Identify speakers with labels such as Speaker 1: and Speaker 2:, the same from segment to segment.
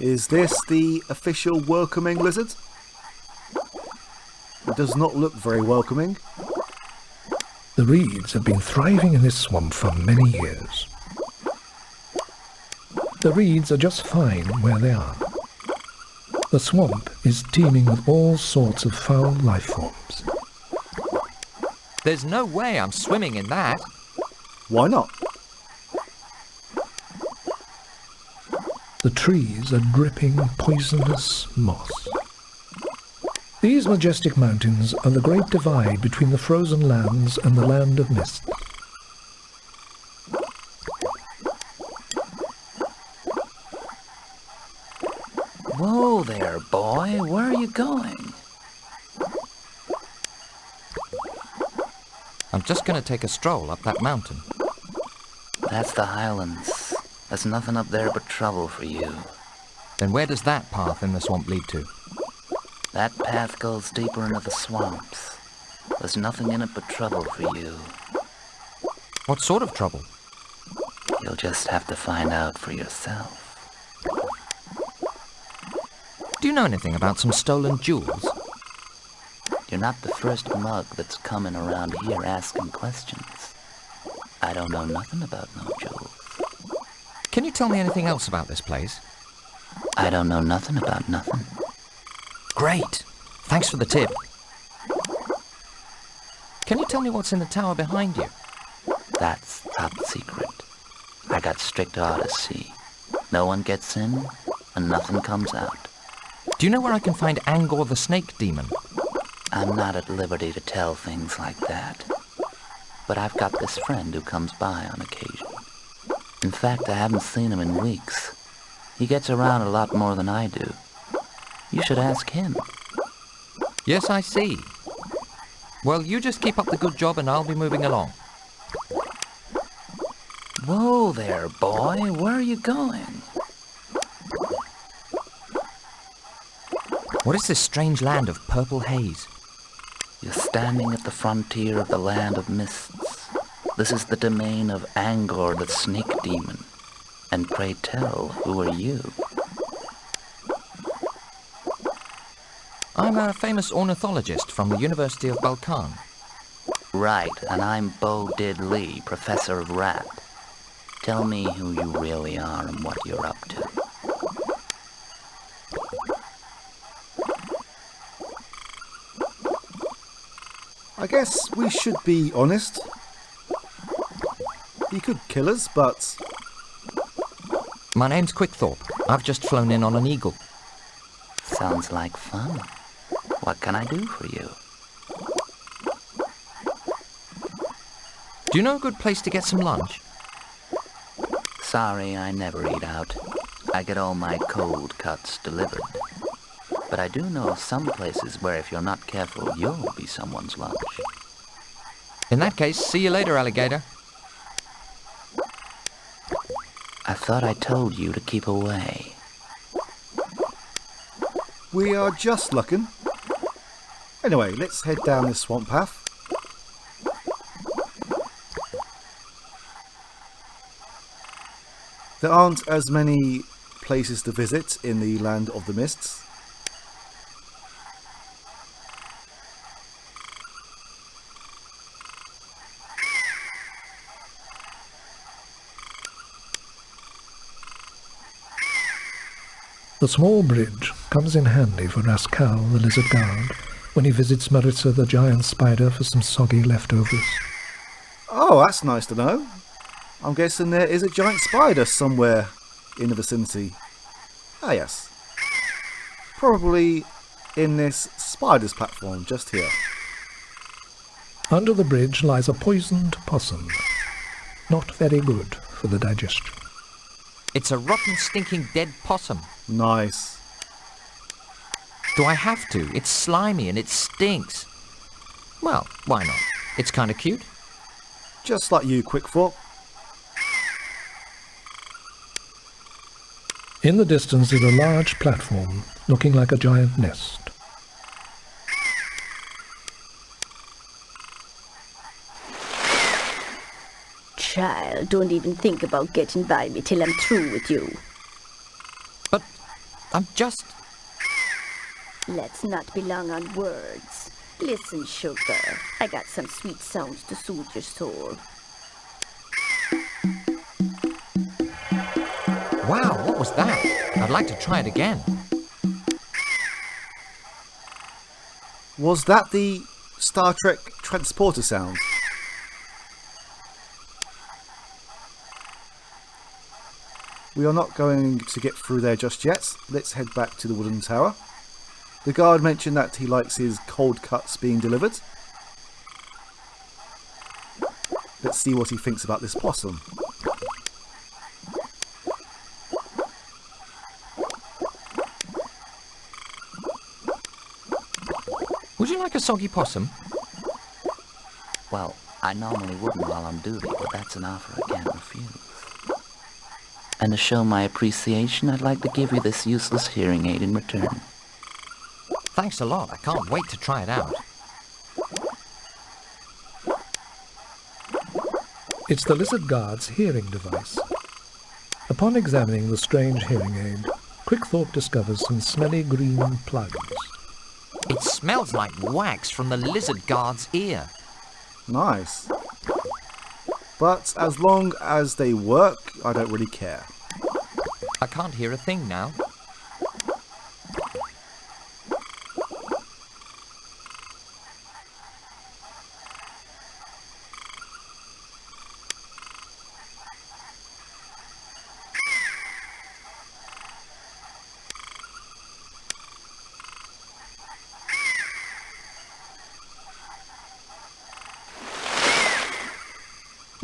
Speaker 1: Is this the official welcoming lizard? It does not look very welcoming.
Speaker 2: The reeds have been thriving in this swamp for many years. The reeds are just fine where they are. The swamp is teeming with all sorts of foul life forms.
Speaker 3: There's no way I'm swimming in that.
Speaker 1: Why not?
Speaker 2: The trees are dripping poisonous moss. These majestic mountains are the great divide between the frozen lands and the land of mist.
Speaker 4: Whoa there, boy. Where are you going?
Speaker 3: I'm just going to take a stroll up that mountain.
Speaker 4: That's the Highlands. There's nothing up there but trouble for you.
Speaker 3: Then where does that path in the swamp lead to?
Speaker 4: That path goes deeper into the swamps. There's nothing in it but trouble for you.
Speaker 3: What sort of trouble?
Speaker 4: You'll just have to find out for yourself.
Speaker 3: Do you know anything about some stolen jewels?
Speaker 4: You're not the first mug that's coming around here asking questions. I don't know nothing about no jewels.
Speaker 3: Can you tell me anything else about this place?
Speaker 4: I don't know nothing about nothing.
Speaker 3: Great! Thanks for the tip. Can you tell me what's in the tower behind you?
Speaker 4: That's top secret. I got strict orders, see. No one gets in, and nothing comes out.
Speaker 3: Do you know where I can find Angor the snake demon?
Speaker 4: I'm not at liberty to tell things like that. But I've got this friend who comes by on occasion. In fact, I haven't seen him in weeks. He gets around a lot more than I do. You should ask him.
Speaker 3: Yes, I see. Well, you just keep up the good job and I'll be moving along.
Speaker 4: Whoa there, boy. Where are you going?
Speaker 3: What is this strange land of purple haze?
Speaker 4: You're standing at the frontier of the land of mists. This is the domain of Angor the snake demon. And pray tell, who are you?
Speaker 3: I'm a famous ornithologist from the University of Balkan.
Speaker 4: Right, and I'm Bo Did Lee, professor of rap. Tell me who you really are and what you're up to.
Speaker 1: I guess we should be honest. He could kill us, but...
Speaker 3: My name's Quickthorpe. I've just flown in on an eagle.
Speaker 4: Sounds like fun. What can I do for you?
Speaker 3: Do you know a good place to get some lunch?
Speaker 4: Sorry, I never eat out. I get all my cold cuts delivered. But I do know some places where if you're not careful, you'll be someone's lunch.
Speaker 3: In that case, see you later, alligator.
Speaker 4: I thought I told you to keep away.
Speaker 1: we are just looking. Anyway, let's head down this swamp path. There aren't as many places to visit in the Land of the Mists.
Speaker 2: The small bridge comes in handy for Rascal, the lizard guard, when he visits Maritza the giant spider for some soggy leftovers.
Speaker 1: Oh, that's nice to know. I'm guessing there is a giant spider somewhere in the vicinity. Ah, yes. Probably in this spider's platform just here.
Speaker 2: Under the bridge lies a poisoned possum. Not very good for the digestion.
Speaker 3: It's a rotten, stinking, dead possum.
Speaker 1: Nice.
Speaker 3: Do I have to? It's slimy and it stinks. Well, why not? It's kind of cute.
Speaker 1: Just like you, Quickthorpe.
Speaker 2: In the distance is a large platform, looking like a giant nest.
Speaker 5: Child, don't even think about getting by me till I'm through with you.
Speaker 3: But I'm just...
Speaker 5: Let's not be long on words. Listen, sugar, I got some sweet sounds to soothe your soul.
Speaker 3: Wow, what was that? I'd like to try it again.
Speaker 1: Was that the Star Trek transporter sound? We are not going to get through there just yet. Let's head back to the wooden tower. The guard mentioned that he likes his cold cuts being delivered. Let's see what he thinks about this possum.
Speaker 3: Would you like a soggy possum?
Speaker 4: Well, I normally wouldn't while on duty, but that's an offer I can't refuse. And to show my appreciation, I'd like to give you this useless hearing aid in return.
Speaker 3: Thanks a lot. I can't wait to try it out.
Speaker 2: It's the lizard guard's hearing device. Upon examining the strange hearing aid, Quickthorpe discovers some smelly green plugs.
Speaker 3: It smells like wax from the lizard guard's ear.
Speaker 1: Nice. But as long as they work, I don't really care.
Speaker 3: I can't hear a thing now.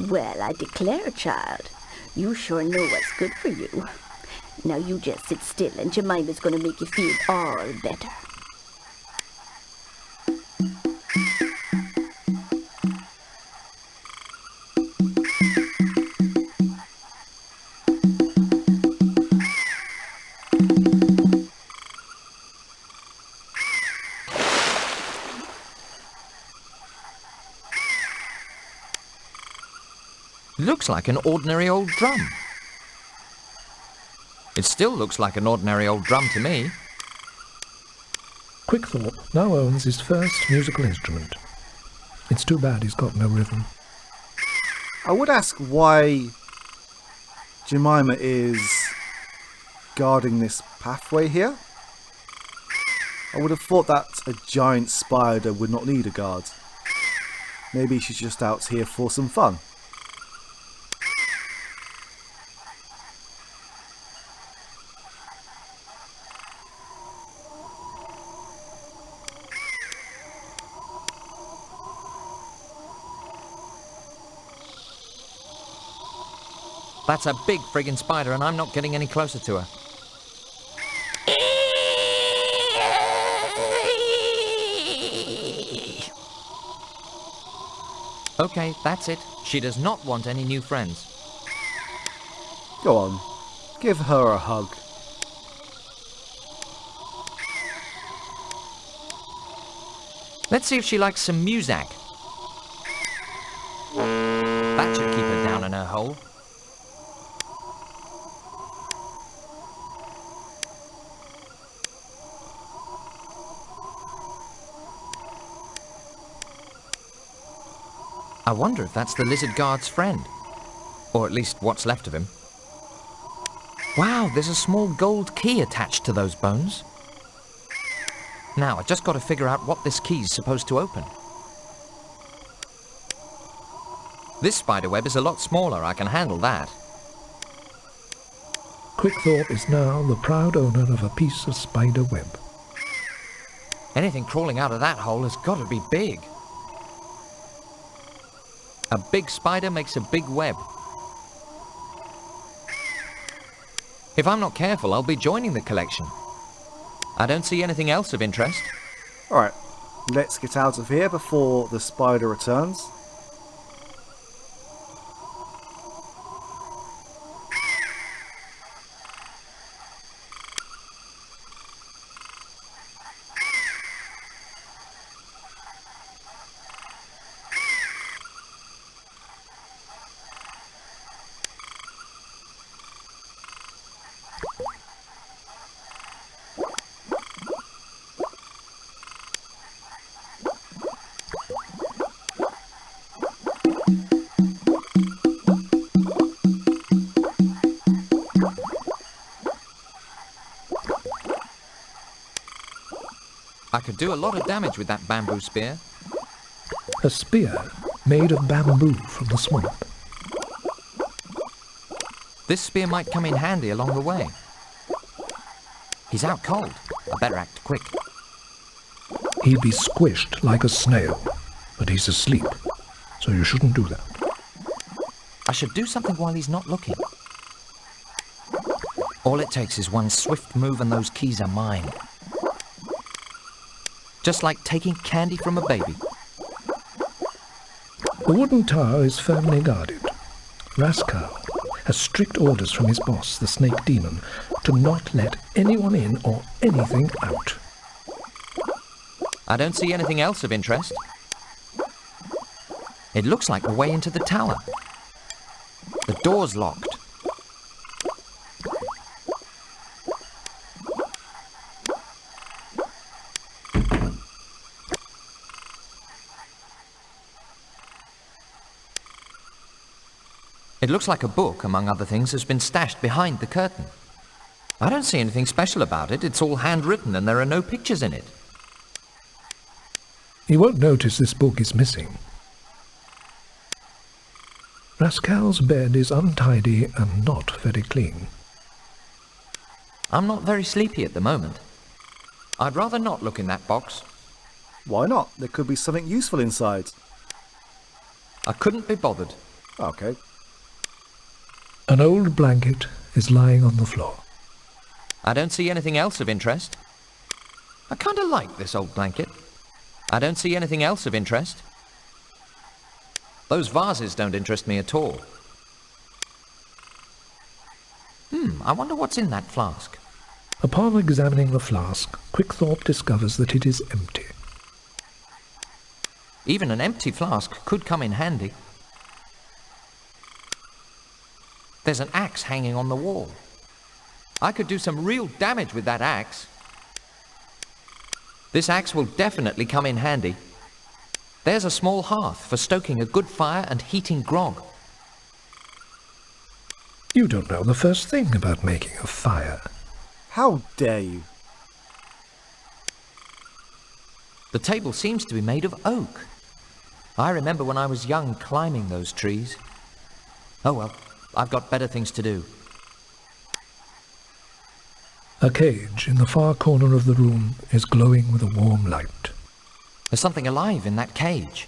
Speaker 5: Well, I declare, child, you sure know what's good for you. Now you just sit still and Jemima's gonna make you feel all better.
Speaker 3: Looks like an ordinary old drum. It still looks like an ordinary old drum to me.
Speaker 2: Quickthorpe now owns his first musical instrument. It's too bad he's got no rhythm.
Speaker 1: I would ask why Jemima is guarding this pathway here. I would have thought that a giant spider would not need a guard. Maybe she's just out here for some fun.
Speaker 3: That's a big friggin' spider and I'm not getting any closer to her. Okay, that's it. She does not want any new friends.
Speaker 1: Go on, give her a hug.
Speaker 3: Let's see if she likes some music. That should keep her down in her hole. I wonder if that's the lizard guard's friend. Or at least what's left of him. Wow, there's a small gold key attached to those bones. Now, I just got to figure out what this key's supposed to open. This spiderweb is a lot smaller. I can handle that.
Speaker 2: Quickthorpe is now the proud owner of a piece of spider web.
Speaker 3: Anything crawling out of that hole has got to be big. A big spider makes a big web. If I'm not careful, I'll be joining the collection. I don't see anything else of interest.
Speaker 1: Alright, let's get out of here before the spider returns.
Speaker 3: I could do a lot of damage with that bamboo spear.
Speaker 2: A spear made of bamboo from the swamp.
Speaker 3: This spear might come in handy along the way. He's out cold. I better act quick.
Speaker 2: He'd be squished like a snail, but he's asleep, so you shouldn't do that.
Speaker 3: I should do something while he's not looking. All it takes is one swift move and those keys are mine. Just like taking candy from a baby.
Speaker 2: The wooden tower is firmly guarded. Raskal has strict orders from his boss, the snake demon, to not let anyone in or anything out.
Speaker 3: I don't see anything else of interest. It looks like the way into the tower. The door's locked. It looks like a book, among other things, has been stashed behind the curtain. I don't see anything special about it. It's all handwritten and there are no pictures in it.
Speaker 2: You won't notice this book is missing. Rascal's bed is untidy and not very clean.
Speaker 3: I'm not very sleepy at the moment. I'd rather not look in that box.
Speaker 1: Why not? There could be something useful inside.
Speaker 3: I couldn't be bothered.
Speaker 1: Okay.
Speaker 2: An old blanket is lying on the floor.
Speaker 3: I don't see anything else of interest. I kind of like this old blanket. I don't see anything else of interest. Those vases don't interest me at all. I wonder what's in that flask.
Speaker 2: Upon examining the flask, Quickthorpe discovers that it is empty.
Speaker 3: Even an empty flask could come in handy. There's an axe hanging on the wall. I could do some real damage with that axe. This axe will definitely come in handy. There's a small hearth for stoking a good fire and heating grog.
Speaker 2: You don't know the first thing about making a fire.
Speaker 1: How dare you?
Speaker 3: The table seems to be made of oak. I remember when I was young climbing those trees. Oh well, I've got better things to do.
Speaker 2: A cage in the far corner of the room is glowing with a warm light.
Speaker 3: There's something alive in that cage.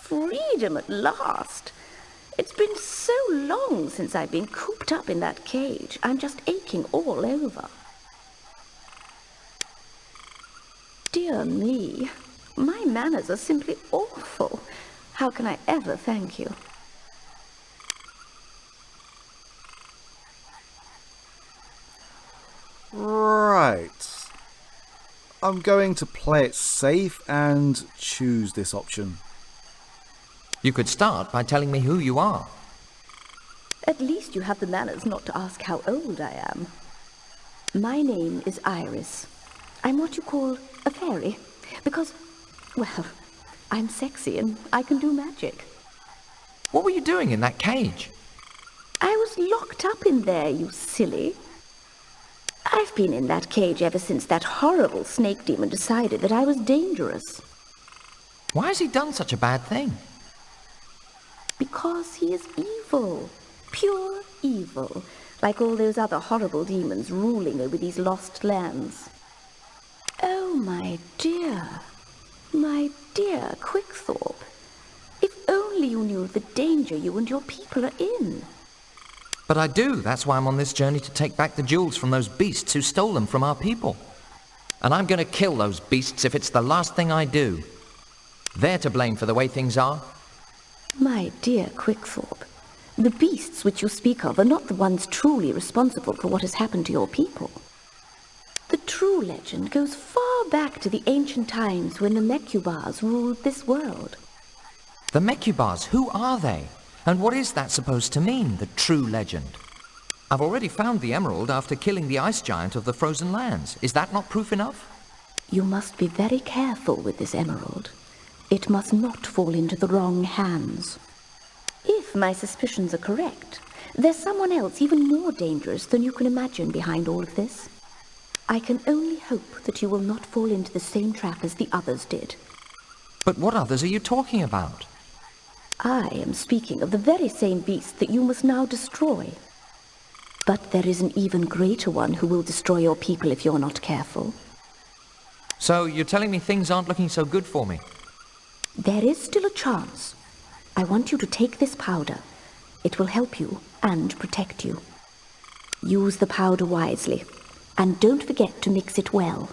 Speaker 5: Freedom at last. It's been so long since I've been cooped up in that cage. I'm just aching all over. Dear me, my manners are simply awful. How can I ever thank you?
Speaker 1: Right. I'm going to play it safe and choose this option.
Speaker 3: You could start by telling me who you are.
Speaker 5: At least you have the manners not to ask how old I am. My name is Iris. I'm what you call a fairy, because, well, I'm sexy and I can do magic.
Speaker 3: What were you doing in that cage?
Speaker 5: I was locked up in there, you silly. I've been in that cage ever since that horrible snake demon decided that I was dangerous.
Speaker 3: Why has he done such a bad thing?
Speaker 5: Because he is evil. Pure evil. Like all those other horrible demons ruling over these lost lands. Oh, my dear Quickthorpe. If only you knew the danger you and your people are in.
Speaker 3: But I do. That's why I'm on this journey to take back the jewels from those beasts who stole them from our people. And I'm going to kill those beasts if it's the last thing I do. They're to blame for the way things are.
Speaker 5: My dear Quickthorpe, the beasts which you speak of are not the ones truly responsible for what has happened to your people. The true legend goes far back to the ancient times when the Mecubars ruled this world.
Speaker 3: The Mecubars, who are they? And what is that supposed to mean, the true legend? I've already found the emerald after killing the ice giant of the frozen lands. Is that not proof enough?
Speaker 5: You must be very careful with this emerald. It must not fall into the wrong hands. If my suspicions are correct, there's someone else even more dangerous than you can imagine behind all of this. I can only hope that you will not fall into the same trap as the others did.
Speaker 3: But what others are you talking about?
Speaker 5: I am speaking of the very same beast that you must now destroy. But there is an even greater one who will destroy your people if you're not careful.
Speaker 3: So you're telling me things aren't looking so good for me?
Speaker 5: There is still a chance. I want you to take this powder. It will help you and protect you. Use the powder wisely, and don't forget to mix it well.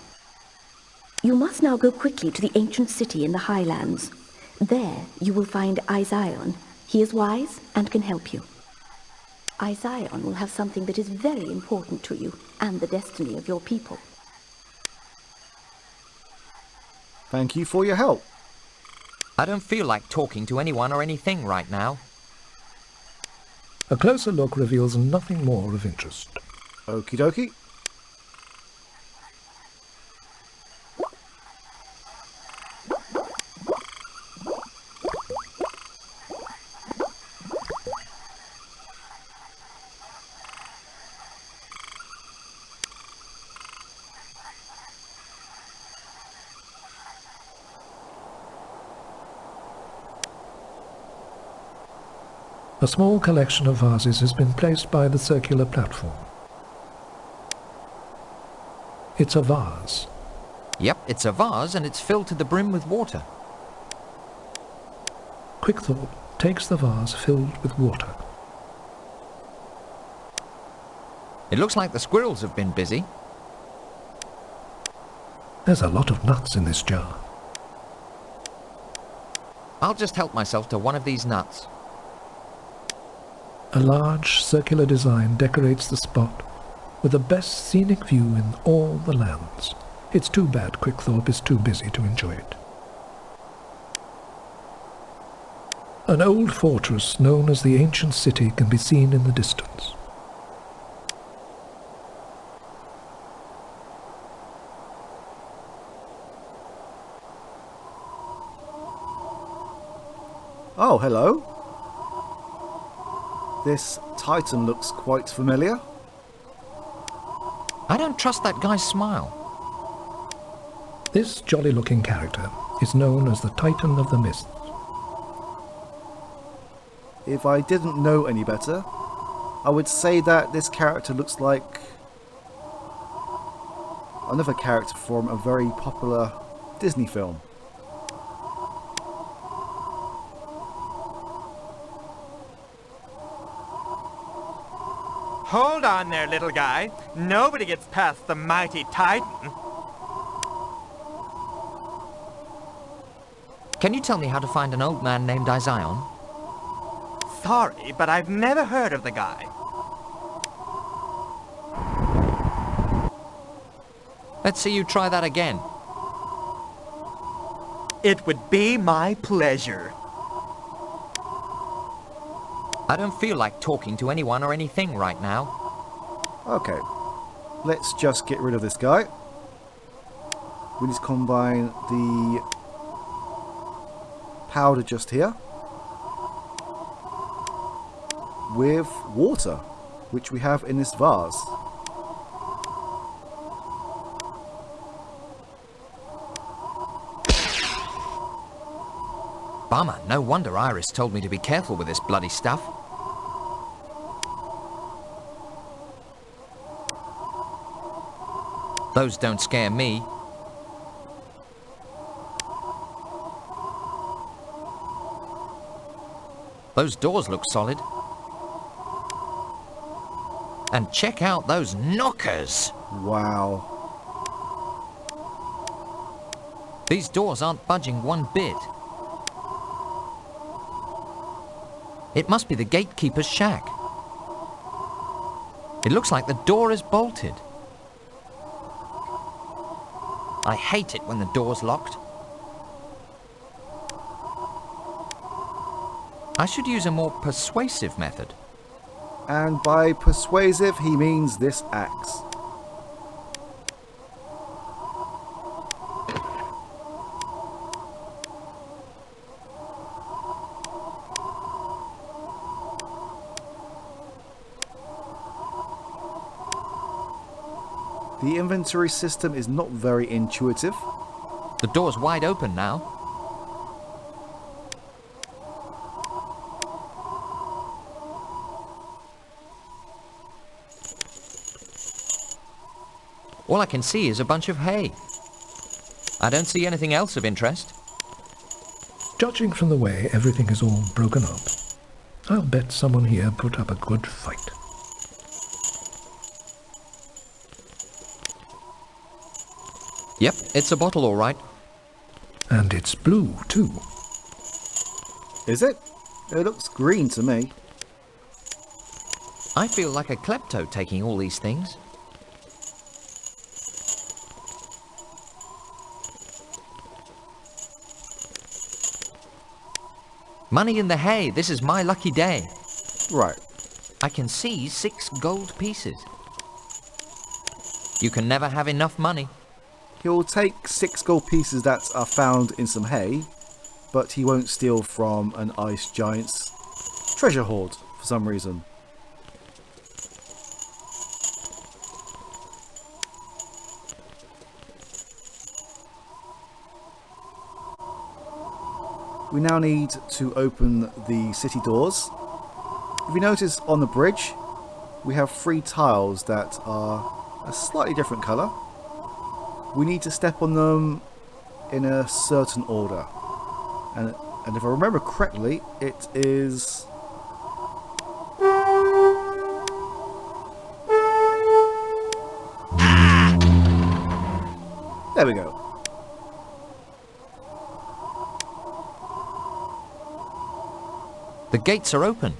Speaker 5: You must now go quickly to the ancient city in the highlands. There you will find Izion. He is wise and can help you. Izion will have something that is very important to you and the destiny of your people.
Speaker 1: Thank you for your help.
Speaker 3: I don't feel like talking to anyone or anything right now.
Speaker 2: A closer look reveals nothing more of interest.
Speaker 1: Okie dokie.
Speaker 2: A small collection of vases has been placed by the circular platform. It's a vase.
Speaker 3: Yep, it's a vase and it's filled to the brim with water.
Speaker 2: Quickthorpe takes the vase filled with water.
Speaker 3: It looks like the squirrels have been busy.
Speaker 2: There's a lot of nuts in this jar.
Speaker 3: I'll just help myself to one of these nuts.
Speaker 2: A large circular design decorates the spot with the best scenic view in all the lands. It's too bad Quickthorpe is too busy to enjoy it. An old fortress known as the ancient city can be seen in the distance.
Speaker 1: Oh, hello. This Titan looks quite familiar.
Speaker 3: I don't trust that guy's smile.
Speaker 2: This jolly-looking character is known as the Titan of the Mists.
Speaker 1: If I didn't know any better, I would say that this character looks like another character from a very popular Disney film.
Speaker 6: Hold on there, little guy. Nobody gets past the mighty Titan.
Speaker 3: Can you tell me how to find an old man named Izion?
Speaker 6: Sorry, but I've never heard of the guy.
Speaker 3: Let's see you try that again.
Speaker 6: It would be my pleasure.
Speaker 3: I don't feel like talking to anyone or anything right now.
Speaker 1: Okay, let's just get rid of this guy. We need to combine the powder just here with water, which we have in this vase.
Speaker 3: Bummer, no wonder Iris told me to be careful with this bloody stuff. Those don't scare me. Those doors look solid. And check out those knockers!
Speaker 1: Wow.
Speaker 3: These doors aren't budging one bit. It must be the gatekeeper's shack. It looks like the door is bolted. I hate it when the door's locked. I should use a more persuasive method.
Speaker 1: And by persuasive, he means this axe. The inventory system is not very intuitive.
Speaker 3: The door's wide open now. All I can see is a bunch of hay. I don't see anything else of interest.
Speaker 2: Judging from the way everything is all broken up, I'll bet someone here put up a good fight.
Speaker 3: Yep, it's a bottle all right.
Speaker 2: And it's blue, too.
Speaker 1: Is it? It looks green to me.
Speaker 3: I feel like a klepto taking all these things. Money in the hay, this is my lucky day.
Speaker 1: Right.
Speaker 3: I can see 6 gold pieces. You can never have enough money.
Speaker 1: He'll take 6 gold pieces that are found in some hay, but he won't steal from an ice giant's treasure hoard for some reason. We now need to open the city doors. If you notice on the bridge, we have 3 tiles that are a slightly different colour. We need to step on them in a certain order. And if I remember correctly, it is... There we go.
Speaker 3: The gates are open.